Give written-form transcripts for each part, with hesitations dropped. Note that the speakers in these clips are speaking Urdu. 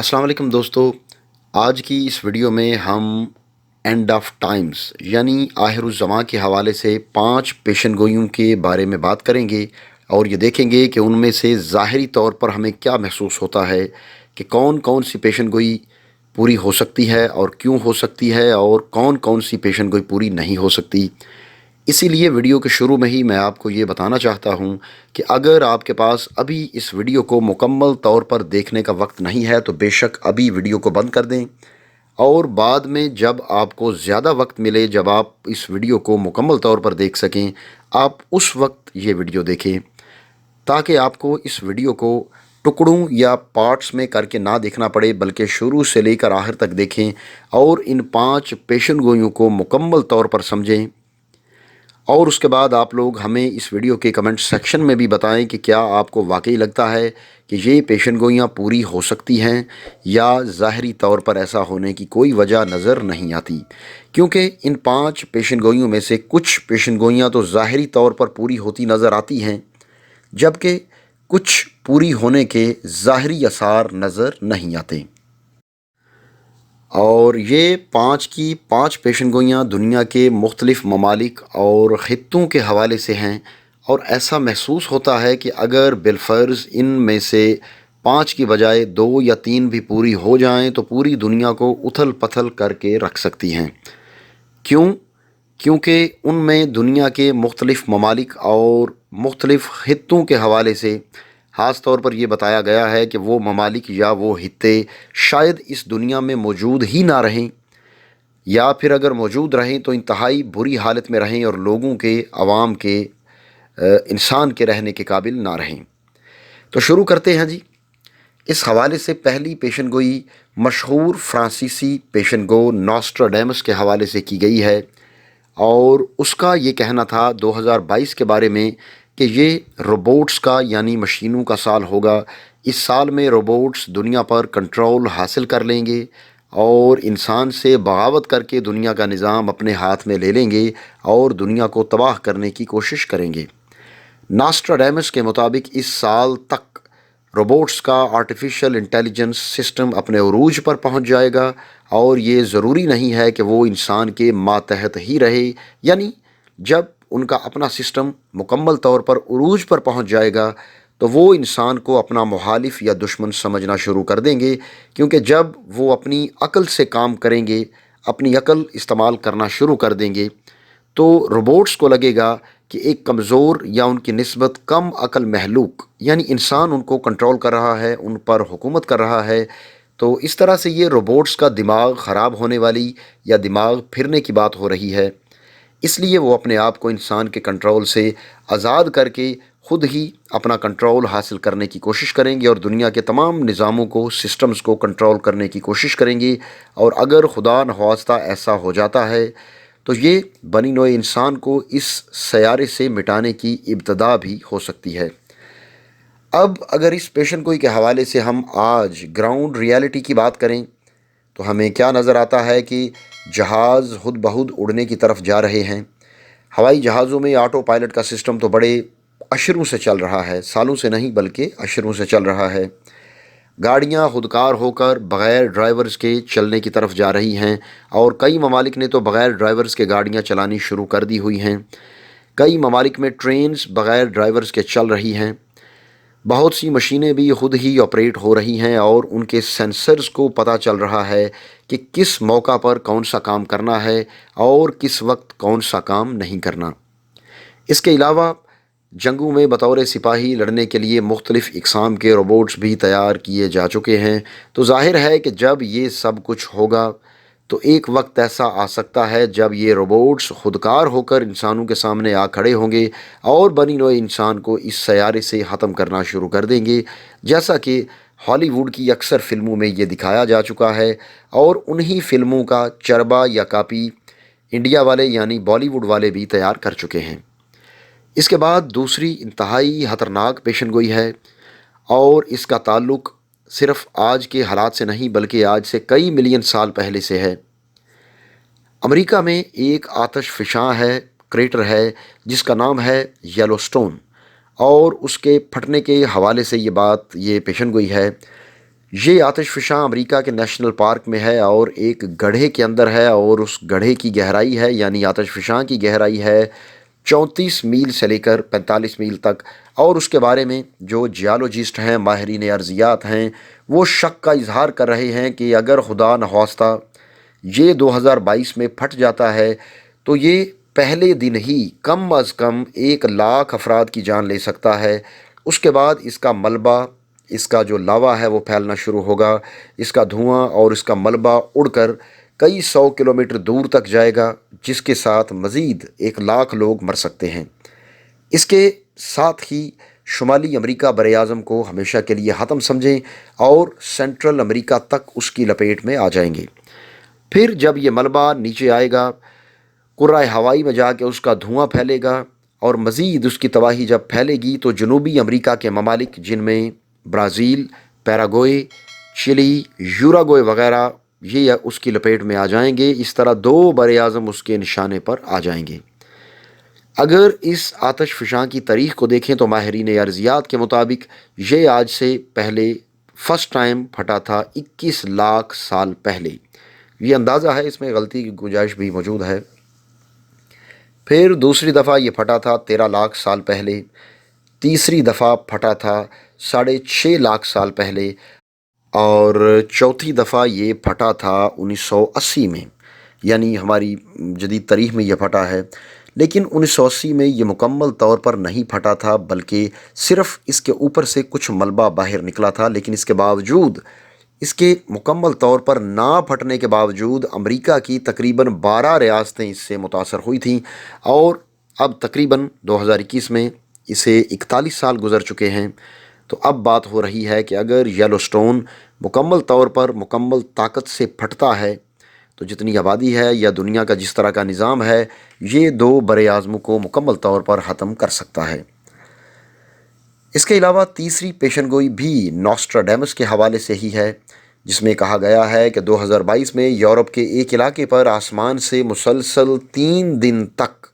السلام علیکم دوستو، آج کی اس ویڈیو میں ہم اینڈ آف ٹائمز یعنی آخر الزماں کے حوالے سے 5 پیشن گوئیوں کے بارے میں بات کریں گے اور یہ دیکھیں گے کہ ان میں سے ظاہری طور پر ہمیں کیا محسوس ہوتا ہے کہ کون کون سی پیشن گوئی پوری ہو سکتی ہے اور کیوں ہو سکتی ہے اور کون کون سی پیشن گوئی پوری نہیں ہو سکتی۔ اسی لیے ویڈیو کے شروع میں ہی میں آپ کو یہ بتانا چاہتا ہوں کہ اگر آپ کے پاس ابھی اس ویڈیو کو مکمل طور پر دیکھنے کا وقت نہیں ہے تو بے شک ابھی ویڈیو کو بند کر دیں، اور بعد میں جب آپ کو زیادہ وقت ملے، جب آپ اس ویڈیو کو مکمل طور پر دیکھ سکیں، آپ اس وقت یہ ویڈیو دیکھیں تاکہ آپ کو اس ویڈیو کو ٹکڑوں یا پارٹس میں کر کے نہ دیکھنا پڑے، بلکہ شروع سے لے کر آخر تک دیکھیں اور ان 5 پیشن گوئیوں کو مکمل طور پر سمجھیں۔ اور اس کے بعد آپ لوگ ہمیں اس ویڈیو کے کمنٹ سیکشن میں بھی بتائیں کہ کیا آپ کو واقعی لگتا ہے کہ یہ پیشن گوئیاں پوری ہو سکتی ہیں یا ظاہری طور پر ایسا ہونے کی کوئی وجہ نظر نہیں آتی، کیونکہ ان 5 پیشن گوئیوں میں سے کچھ پیشن گوئیاں تو ظاہری طور پر پوری ہوتی نظر آتی ہیں، جبکہ کچھ پوری ہونے کے ظاہری آثار نظر نہیں آتے۔ اور یہ 5 کی 5 پیشن گوئیاں دنیا کے مختلف ممالک اور خطوں کے حوالے سے ہیں، اور ایسا محسوس ہوتا ہے کہ اگر بالفرض ان میں سے 5 کی بجائے 2 یا 3 بھی پوری ہو جائیں تو پوری دنیا کو اتھل پتھل کر کے رکھ سکتی ہیں۔ کیوں؟ کیونکہ ان میں دنیا کے مختلف ممالک اور مختلف خطوں کے حوالے سے خاص طور پر یہ بتایا گیا ہے کہ وہ ممالک یا وہ خطے شاید اس دنیا میں موجود ہی نہ رہیں، یا پھر اگر موجود رہیں تو انتہائی بری حالت میں رہیں اور لوگوں کے، عوام کے، انسان کے رہنے کے قابل نہ رہیں۔ تو شروع کرتے ہیں جی۔ اس حوالے سے پہلی پیشن گوئی مشہور فرانسیسی پیشن گو نوسٹراڈیمس کے حوالے سے کی گئی ہے، اور اس کا یہ کہنا تھا 2022 کے بارے میں کہ یہ روبوٹس کا یعنی مشینوں کا سال ہوگا۔ اس سال میں روبوٹس دنیا پر کنٹرول حاصل کر لیں گے اور انسان سے بغاوت کر کے دنیا کا نظام اپنے ہاتھ میں لے لیں گے اور دنیا کو تباہ کرنے کی کوشش کریں گے۔ ناسٹراڈیمس کے مطابق اس سال تک روبوٹس کا آرٹیفیشل انٹیلیجنس سسٹم اپنے عروج پر پہنچ جائے گا، اور یہ ضروری نہیں ہے کہ وہ انسان کے ماتحت ہی رہے، یعنی جب ان کا اپنا سسٹم مکمل طور پر عروج پر پہنچ جائے گا تو وہ انسان کو اپنا مخالف یا دشمن سمجھنا شروع کر دیں گے، کیونکہ جب وہ اپنی عقل سے کام کریں گے، اپنی عقل استعمال کرنا شروع کر دیں گے، تو روبوٹس کو لگے گا کہ ایک کمزور یا ان کی نسبت کم عقل مخلوق یعنی انسان ان کو کنٹرول کر رہا ہے، ان پر حکومت کر رہا ہے۔ تو اس طرح سے یہ روبوٹس کا دماغ خراب ہونے والی یا دماغ پھرنے کی بات ہو رہی ہے، اس لیے وہ اپنے آپ کو انسان کے کنٹرول سے آزاد کر کے خود ہی اپنا کنٹرول حاصل کرنے کی کوشش کریں گے اور دنیا کے تمام نظاموں کو، سسٹمز کو کنٹرول کرنے کی کوشش کریں گے۔ اور اگر خدا نخواستہ ایسا ہو جاتا ہے تو یہ بنی نوع انسان کو اس سیارے سے مٹانے کی ابتدا بھی ہو سکتی ہے۔ اب اگر اس پیشن گوئی کے حوالے سے ہم آج گراؤنڈ ریالٹی کی بات کریں تو ہمیں کیا نظر آتا ہے کہ جہاز خود بخود اڑنے کی طرف جا رہے ہیں۔ ہوائی جہازوں میں آٹو پائلٹ کا سسٹم تو بڑے اشروں سے چل رہا ہے، سالوں سے نہیں بلکہ اشروں سے چل رہا ہے۔ گاڑیاں خودکار ہو کر بغیر ڈرائیورز کے چلنے کی طرف جا رہی ہیں، اور کئی ممالک نے تو بغیر ڈرائیورز کے گاڑیاں چلانی شروع کر دی ہوئی ہیں۔ کئی ممالک میں ٹرینز بغیر ڈرائیورز کے چل رہی ہیں۔ بہت سی مشینیں بھی خود ہی آپریٹ ہو رہی ہیں اور ان کے سینسرز کو پتہ چل رہا ہے کہ کس موقع پر کون سا کام کرنا ہے اور کس وقت کون سا کام نہیں کرنا۔ اس کے علاوہ جنگوں میں بطور سپاہی لڑنے کے لیے مختلف اقسام کے روبوٹس بھی تیار کیے جا چکے ہیں۔ تو ظاہر ہے کہ جب یہ سب کچھ ہوگا تو ایک وقت ایسا آ سکتا ہے جب یہ روبوٹس خودکار ہو کر انسانوں کے سامنے آ کھڑے ہوں گے اور بنی نوع انسان کو اس سیارے سے ختم کرنا شروع کر دیں گے، جیسا کہ ہالی ووڈ کی اکثر فلموں میں یہ دکھایا جا چکا ہے، اور انہی فلموں کا چربا یا کاپی انڈیا والے یعنی بالی ووڈ والے بھی تیار کر چکے ہیں۔ اس کے بعد دوسری انتہائی خطرناک پیشن گوئی ہے، اور اس کا تعلق صرف آج کے حالات سے نہیں بلکہ آج سے کئی ملین سال پہلے سے ہے۔ امریکہ میں ایک آتش فشاں ہے، کریٹر ہے، جس کا نام ہے یلو سٹون، اور اس کے پھٹنے کے حوالے سے یہ پیشن گوئی ہے۔ یہ آتش فشاں امریکہ کے نیشنل پارک میں ہے اور ایک گڑھے کے اندر ہے، اور اس گڑھے کی گہرائی ہے، یعنی آتش فشاں کی گہرائی ہے 34 میل سے لے کر 45 میل تک۔ اور اس کے بارے میں جو جیالوجسٹ ہیں، ماہرین ارضیات ہیں، وہ شک کا اظہار کر رہے ہیں کہ اگر خدا نخواستہ یہ 2022 میں پھٹ جاتا ہے تو یہ پہلے دن ہی کم از کم 1 لاکھ افراد کی جان لے سکتا ہے۔ اس کے بعد اس کا ملبہ، اس کا جو لاوا ہے وہ پھیلنا شروع ہوگا، اس کا دھواں اور اس کا ملبہ اڑ کر کئی 100 کلومیٹر دور تک جائے گا، جس کے ساتھ مزید 1 لاکھ لوگ مر سکتے ہیں۔ اس کے ساتھ ہی شمالی امریکہ براعظم کو ہمیشہ کے لیے ختم سمجھیں اور سینٹرل امریکہ تک اس کی لپیٹ میں آ جائیں گے۔ پھر جب یہ ملبہ نیچے آئے گا، کرۂ ہوائی میں جا کے اس کا دھواں پھیلے گا، اور مزید اس کی تباہی جب پھیلے گی تو جنوبی امریکہ کے ممالک، جن میں برازیل، پیراگوئے، چلی، یوراگوئے وغیرہ، یہ اس کی لپیٹ میں آ جائیں گے۔ اس طرح 2 براعظم اس کے نشانے پر آ جائیں گے۔ اگر اس آتش فشاں کی تاریخ کو دیکھیں تو ماہرین ارضیات کے مطابق یہ آج سے پہلے فرسٹ ٹائم پھٹا تھا 21 لاکھ سال پہلے۔ یہ اندازہ ہے، اس میں غلطی کی گنجائش بھی موجود ہے۔ پھر دوسری دفعہ یہ پھٹا تھا 13 لاکھ سال پہلے، تیسری دفعہ پھٹا تھا 6.5 لاکھ سال پہلے، اور چوتھی دفعہ یہ پھٹا تھا 1980 میں، یعنی ہماری جدید تاریخ میں یہ پھٹا ہے۔ لیکن 1980 میں یہ مکمل طور پر نہیں پھٹا تھا، بلکہ صرف اس کے اوپر سے کچھ ملبہ باہر نکلا تھا۔ لیکن اس کے باوجود، اس کے مکمل طور پر نہ پھٹنے کے باوجود، امریکہ کی تقریباً 12 ریاستیں اس سے متاثر ہوئی تھیں، اور اب تقریباً 2021 میں اسے 41 سال گزر چکے ہیں۔ تو اب بات ہو رہی ہے کہ اگر یلو سٹون مکمل طور پر مکمل طاقت سے پھٹتا ہے تو جتنی آبادی ہے یا دنیا کا جس طرح کا نظام ہے، یہ 2 براعظموں کو مکمل طور پر ختم کر سکتا ہے۔ اس کے علاوہ تیسری پیشن گوئی بھی نوسٹراڈیمس کے حوالے سے ہی ہے، جس میں کہا گیا ہے کہ 2022 میں یورپ کے ایک علاقے پر آسمان سے مسلسل 3 دن تک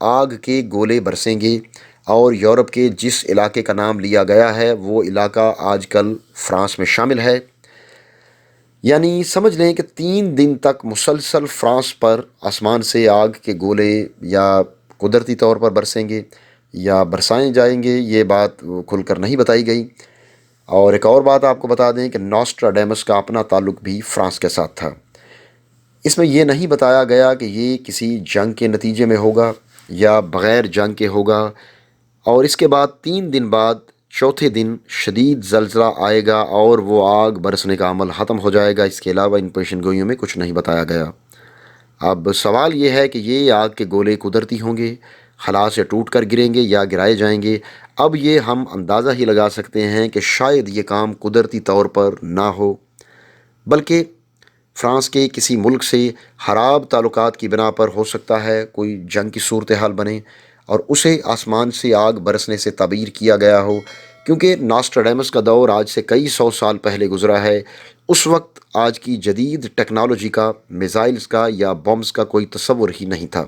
آگ کے گولے برسیں گے، اور یورپ کے جس علاقے کا نام لیا گیا ہے وہ علاقہ آج کل فرانس میں شامل ہے۔ یعنی سمجھ لیں کہ 3 دن تک مسلسل فرانس پر آسمان سے آگ کے گولے یا قدرتی طور پر برسیں گے یا برسائے جائیں گے، یہ بات کھل کر نہیں بتائی گئی۔ اور ایک اور بات آپ کو بتا دیں کہ نوسٹراڈیمس کا اپنا تعلق بھی فرانس کے ساتھ تھا۔ اس میں یہ نہیں بتایا گیا کہ یہ کسی جنگ کے نتیجے میں ہوگا یا بغیر جنگ کے ہوگا، اور اس کے بعد 3 دن بعد چوتھے دن شدید زلزلہ آئے گا اور وہ آگ برسنے کا عمل ختم ہو جائے گا۔ اس کے علاوہ ان پیشن گوئیوں میں کچھ نہیں بتایا گیا۔ اب سوال یہ ہے کہ یہ آگ کے گولے قدرتی ہوں گے، خلا سے ٹوٹ کر گریں گے یا گرائے جائیں گے؟ اب یہ ہم اندازہ ہی لگا سکتے ہیں کہ شاید یہ کام قدرتی طور پر نہ ہو، بلکہ فرانس کے کسی ملک سے خراب تعلقات کی بنا پر ہو سکتا ہے کوئی جنگ کی صورتحال بنے اور اسے آسمان سے آگ برسنے سے تعبیر کیا گیا ہو، کیونکہ نوسٹراڈیمس کا دور آج سے کئی 100 سال پہلے گزرا ہے۔ اس وقت آج کی جدید ٹیکنالوجی کا، میزائلز کا یا بمز کا کوئی تصور ہی نہیں تھا۔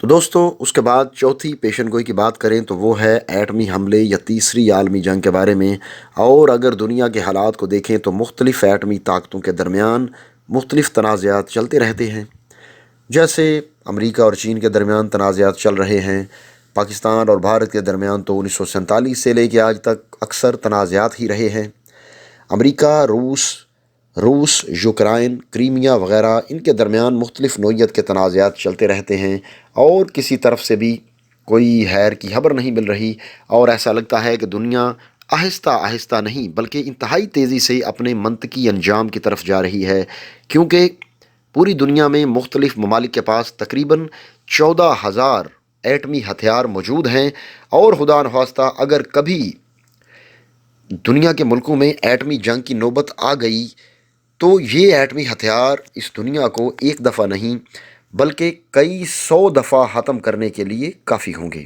تو دوستو، اس کے بعد چوتھی پیشن گوئی کی بات کریں تو وہ ہے ایٹمی حملے یا تیسری عالمی جنگ کے بارے میں۔ اور اگر دنیا کے حالات کو دیکھیں تو مختلف ایٹمی طاقتوں کے درمیان مختلف تنازعات چلتے رہتے ہیں، جیسے امریکہ اور چین کے درمیان تنازعات چل رہے ہیں، پاکستان اور بھارت کے درمیان تو 1947 سے لے کے آج تک اکثر تنازعات ہی رہے ہیں۔ امریکہ، روس، یوکرائن، کریمیا وغیرہ، ان کے درمیان مختلف نوعیت کے تنازعات چلتے رہتے ہیں، اور کسی طرف سے بھی کوئی خیر کی خبر نہیں مل رہی، اور ایسا لگتا ہے کہ دنیا آہستہ آہستہ نہیں بلکہ انتہائی تیزی سے اپنے منطقی انجام کی طرف جا رہی ہے، کیونکہ پوری دنیا میں مختلف ممالک کے پاس تقریباً 14,000 ایٹمی ہتھیار موجود ہیں، اور خدا نخواستہ اگر کبھی دنیا کے ملکوں میں ایٹمی جنگ کی نوبت آ گئی تو یہ ایٹمی ہتھیار اس دنیا کو ایک دفعہ نہیں بلکہ کئی 100 دفعہ ختم کرنے کے لیے کافی ہوں گے۔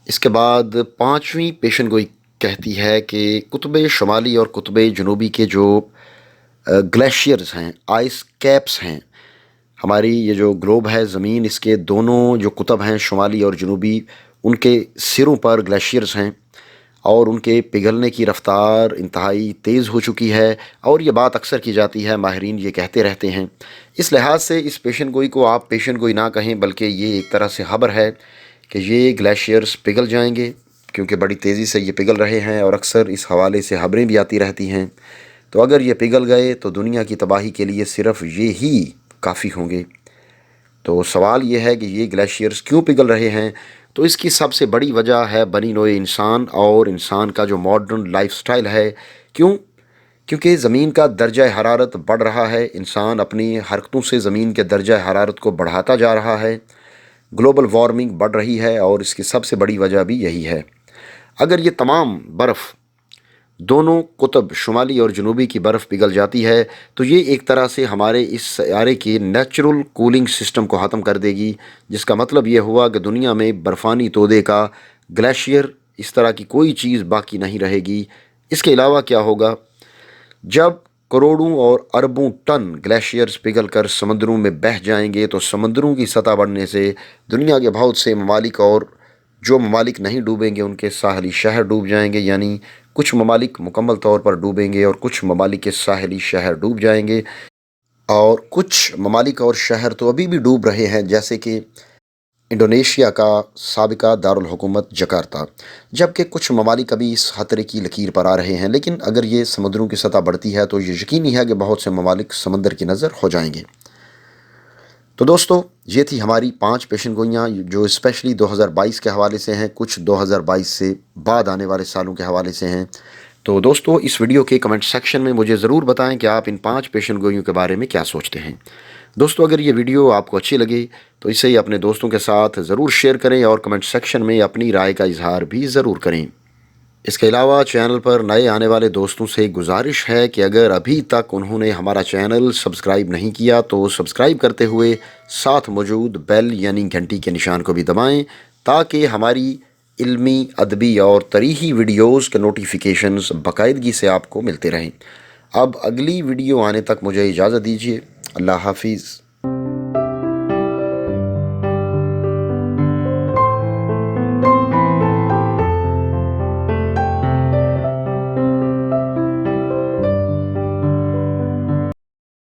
اس کے بعد پانچویں پیشن گوئی کہتی ہے کہ قطب شمالی اور قطب جنوبی کے جو گلیشیئرز ہیں، آئس کیپس ہیں، ہماری یہ جو گلوب ہے زمین، اس کے دونوں جو قطب ہیں شمالی اور جنوبی، ان کے سروں پر گلیشیئرز ہیں، اور ان کے پگھلنے کی رفتار انتہائی تیز ہو چکی ہے، اور یہ بات اکثر کی جاتی ہے، ماہرین یہ کہتے رہتے ہیں۔ اس لحاظ سے اس پیشن گوئی کو آپ پیشن گوئی نہ کہیں، بلکہ یہ ایک طرح سے خبر ہے کہ یہ گلیشیئرز پگھل جائیں گے، کیونکہ بڑی تیزی سے یہ پگھل رہے ہیں، اور اکثر اس حوالے سے خبریں بھی آتی رہتی ہیں۔ تو اگر یہ پگھل گئے تو دنیا کی تباہی کے لیے صرف یہ ہی کافی ہوں گے۔ تو سوال یہ ہے کہ یہ گلیشیئرز کیوں پگھل رہے ہیں؟ تو اس کی سب سے بڑی وجہ ہے بنی نوع انسان اور انسان کا جو ماڈرن لائف سٹائل ہے۔ کیوں؟ کیونکہ زمین کا درجہ حرارت بڑھ رہا ہے، انسان اپنی حرکتوں سے زمین کے درجہ حرارت کو بڑھاتا جا رہا ہے، گلوبل وارمنگ بڑھ رہی ہے، اور اس کی سب سے بڑی وجہ بھی یہی ہے۔ اگر یہ تمام برف، دونوں قطب شمالی اور جنوبی کی برف پگھل جاتی ہے تو یہ ایک طرح سے ہمارے اس سیارے کے نیچرل کولنگ سسٹم کو ختم کر دے گی، جس کا مطلب یہ ہوا کہ دنیا میں برفانی تودے کا گلیشیئر اس طرح کی کوئی چیز باقی نہیں رہے گی۔ اس کے علاوہ کیا ہوگا؟ جب کروڑوں اور اربوں ٹن گلیشیئرز پگھل کر سمندروں میں بہہ جائیں گے تو سمندروں کی سطح بڑھنے سے دنیا کے بہت سے ممالک، اور جو ممالک نہیں ڈوبیں گے ان کے ساحلی شہر ڈوب جائیں گے، یعنی کچھ ممالک مکمل طور پر ڈوبیں گے اور کچھ ممالک کے ساحلی شہر ڈوب جائیں گے، اور کچھ ممالک اور شہر تو ابھی بھی ڈوب رہے ہیں، جیسے کہ انڈونیشیا کا سابقہ دارالحکومت جکارتہ، جبکہ کچھ ممالک ابھی اس خطرے کی لکیر پر آ رہے ہیں۔ لیکن اگر یہ سمندروں کی سطح بڑھتی ہے تو یہ یقینی ہے کہ بہت سے ممالک سمندر کی نظر ہو جائیں گے۔ تو دوستو، یہ تھی ہماری 5 پیشن گوئیاں جو اسپیشلی 2022 کے حوالے سے ہیں، کچھ 2022 سے بعد آنے والے سالوں کے حوالے سے ہیں۔ تو دوستو، اس ویڈیو کے کمنٹ سیکشن میں مجھے ضرور بتائیں کہ آپ ان 5 پیشن گوئیوں کے بارے میں کیا سوچتے ہیں۔ دوستو، اگر یہ ویڈیو آپ کو اچھی لگے تو اسے اپنے دوستوں کے ساتھ ضرور شیئر کریں، اور کمنٹ سیکشن میں اپنی رائے کا اظہار بھی ضرور کریں۔ اس کے علاوہ چینل پر نئے آنے والے دوستوں سے گزارش ہے کہ اگر ابھی تک انہوں نے ہمارا چینل سبسکرائب نہیں کیا تو سبسکرائب کرتے ہوئے ساتھ موجود بیل یعنی گھنٹی کے نشان کو بھی دبائیں، تاکہ ہماری علمی، ادبی اور تاریخی ویڈیوز کے نوٹیفیکیشنز باقاعدگی سے آپ کو ملتے رہیں۔ اب اگلی ویڈیو آنے تک مجھے اجازت دیجیے۔ اللہ حافظ۔